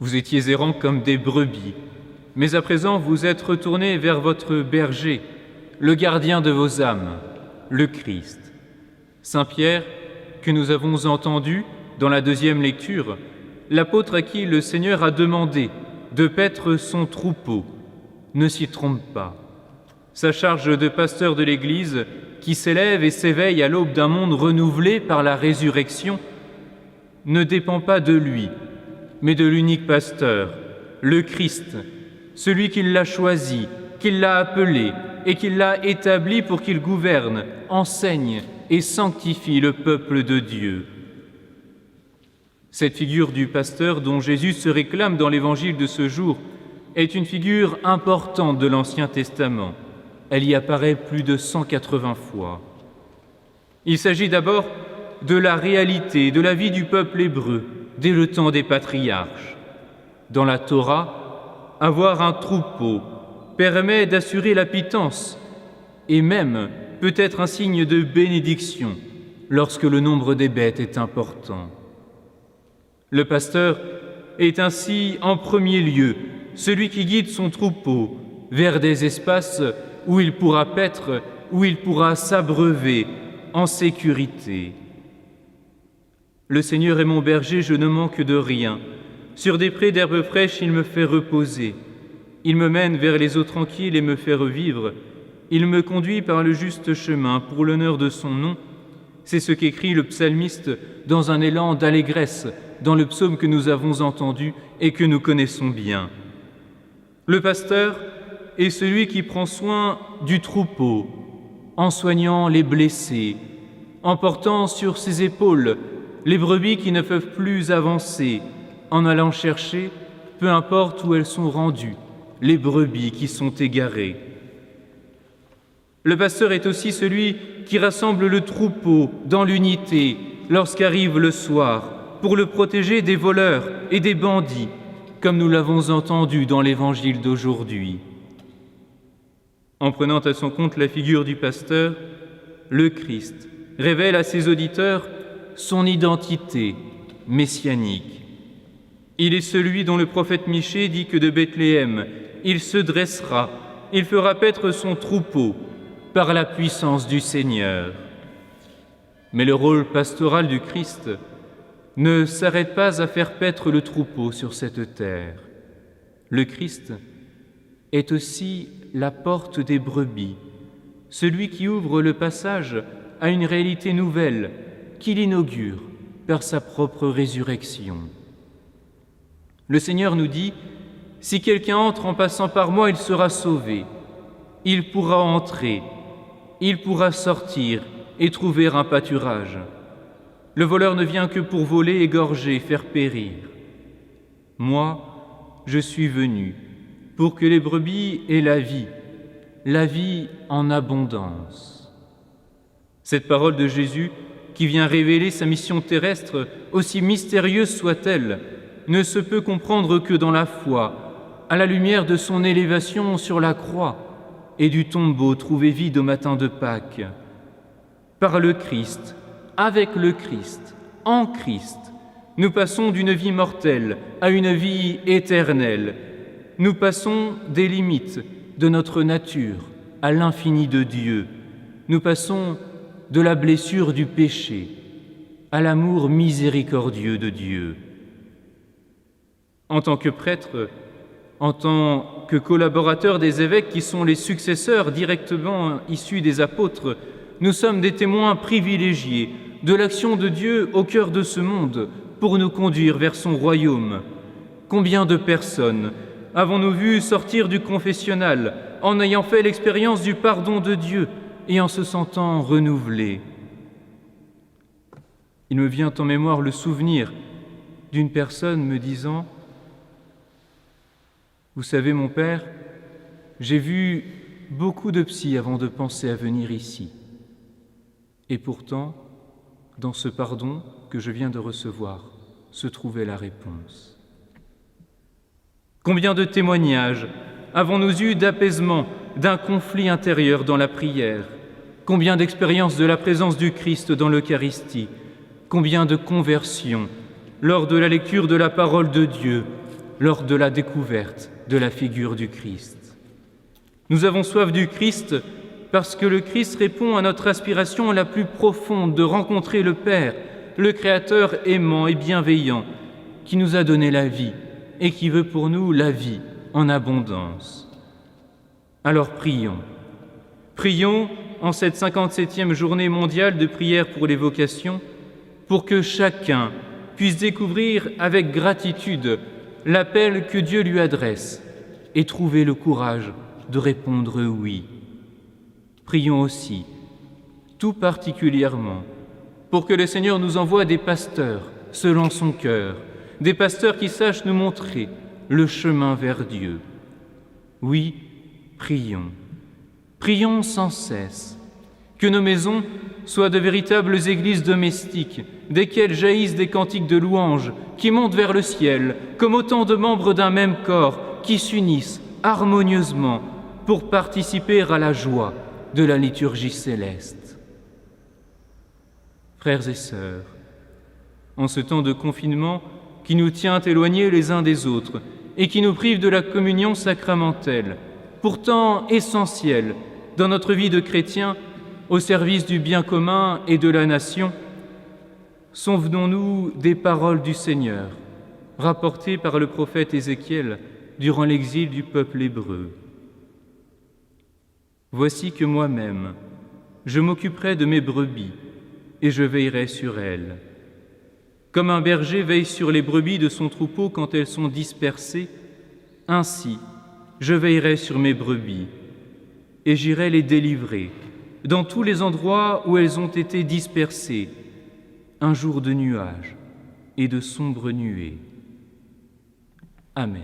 Vous étiez errants comme des brebis, mais à présent vous êtes retournés vers votre berger, le gardien de vos âmes, le Christ. Saint Pierre, que nous avons entendu dans la deuxième lecture, l'apôtre à qui le Seigneur a demandé de paître son troupeau, ne s'y trompe pas. Sa charge de pasteur de l'Église, qui s'élève et s'éveille à l'aube d'un monde renouvelé par la résurrection, ne dépend pas de lui, mais de l'unique pasteur, le Christ, celui qui l'a choisi, qui l'a appelé et qui l'a établi pour qu'il gouverne, enseigne et sanctifie le peuple de Dieu. Cette figure du pasteur dont Jésus se réclame dans l'évangile de ce jour est une figure importante de l'Ancien Testament. Elle y apparaît plus de 180 fois. Il s'agit d'abord de la réalité de la vie du peuple hébreu dès le temps des patriarches. Dans la Torah, avoir un troupeau permet d'assurer la pitance et même peut être un signe de bénédiction lorsque le nombre des bêtes est important. Le pasteur est ainsi en premier lieu celui qui guide son troupeau vers des espaces où il pourra paître, où il pourra s'abreuver en sécurité. Le Seigneur est mon berger, je ne manque de rien. Sur des prés d'herbes fraîches, il me fait reposer. Il me mène vers les eaux tranquilles et me fait revivre. Il me conduit par le juste chemin pour l'honneur de son nom. C'est ce qu'écrit le psalmiste dans un élan d'allégresse dans le psaume que nous avons entendu et que nous connaissons bien. Le pasteur est celui qui prend soin du troupeau, en soignant les blessés, en portant sur ses épaules les brebis qui ne peuvent plus avancer, en allant chercher, peu importe où elles sont rendues, les brebis qui sont égarées. Le pasteur est aussi celui qui rassemble le troupeau dans l'unité lorsqu'arrive le soir, pour le protéger des voleurs et des bandits, comme nous l'avons entendu dans l'Évangile d'aujourd'hui. En prenant à son compte la figure du pasteur, le Christ révèle à ses auditeurs son identité messianique. Il est celui dont le prophète Michée dit que de Bethléem, il se dressera, il fera paître son troupeau par la puissance du Seigneur. Mais le rôle pastoral du Christ ne s'arrête pas à faire paître le troupeau sur cette terre. Le Christ est aussi la porte des brebis, celui qui ouvre le passage à une réalité nouvelle qu'il inaugure par sa propre résurrection. Le Seigneur nous dit « Si quelqu'un entre en passant par moi, il sera sauvé. Il pourra entrer, il pourra sortir et trouver un pâturage. Le voleur ne vient que pour voler, égorger, faire périr. Moi, je suis venu pour que les brebis aient la vie en abondance. » Cette parole de Jésus, qui vient révéler sa mission terrestre, aussi mystérieuse soit-elle, ne se peut comprendre que dans la foi, à la lumière de son élévation sur la croix et du tombeau trouvé vide au matin de Pâques. Par le Christ, avec le Christ, en Christ, nous passons d'une vie mortelle à une vie éternelle. Nous passons des limites de notre nature à l'infini de Dieu. Nous passons de la blessure du péché à l'amour miséricordieux de Dieu. En tant que prêtre, en tant que collaborateur des évêques qui sont les successeurs directement issus des apôtres, nous sommes des témoins privilégiés de l'action de Dieu au cœur de ce monde pour nous conduire vers son royaume. Combien de personnes avons-nous vu sortir du confessionnal en ayant fait l'expérience du pardon de Dieu et en se sentant renouvelés? Il me vient en mémoire le souvenir d'une personne me disant « Vous savez, mon père, j'ai vu beaucoup de psys avant de penser à venir ici. Et pourtant, dans ce pardon que je viens de recevoir, se trouvait la réponse. » Combien de témoignages avons-nous eu d'apaisement, d'un conflit intérieur dans la prière? Combien d'expériences de la présence du Christ dans l'Eucharistie? Combien de conversions lors de la lecture de la parole de Dieu lors de la découverte de la figure du Christ. Nous avons soif du Christ parce que le Christ répond à notre aspiration la plus profonde de rencontrer le Père, le Créateur aimant et bienveillant, qui nous a donné la vie et qui veut pour nous la vie en abondance. Alors prions. Prions en cette 57e journée mondiale de prière pour les vocations, pour que chacun puisse découvrir avec gratitude l'appel que Dieu lui adresse et trouver le courage de répondre oui. Prions aussi, tout particulièrement, pour que le Seigneur nous envoie des pasteurs selon son cœur, des pasteurs qui sachent nous montrer le chemin vers Dieu. Oui, prions. Prions sans cesse, que nos maisons soient de véritables églises domestiques, desquelles jaillissent des cantiques de louange qui montent vers le ciel, comme autant de membres d'un même corps qui s'unissent harmonieusement pour participer à la joie de la liturgie céleste. Frères et sœurs, en ce temps de confinement qui nous tient éloignés les uns des autres et qui nous prive de la communion sacramentelle, pourtant essentielle dans notre vie de chrétien au service du bien commun et de la nation, souvenons-nous des paroles du Seigneur, rapportées par le prophète Ézéchiel durant l'exil du peuple hébreu. « Voici que moi-même, je m'occuperai de mes brebis et je veillerai sur elles. Comme un berger veille sur les brebis de son troupeau quand elles sont dispersées, ainsi je veillerai sur mes brebis et j'irai les délivrer dans tous les endroits où elles ont été dispersées, un jour de nuages et de sombres nuées. Amen.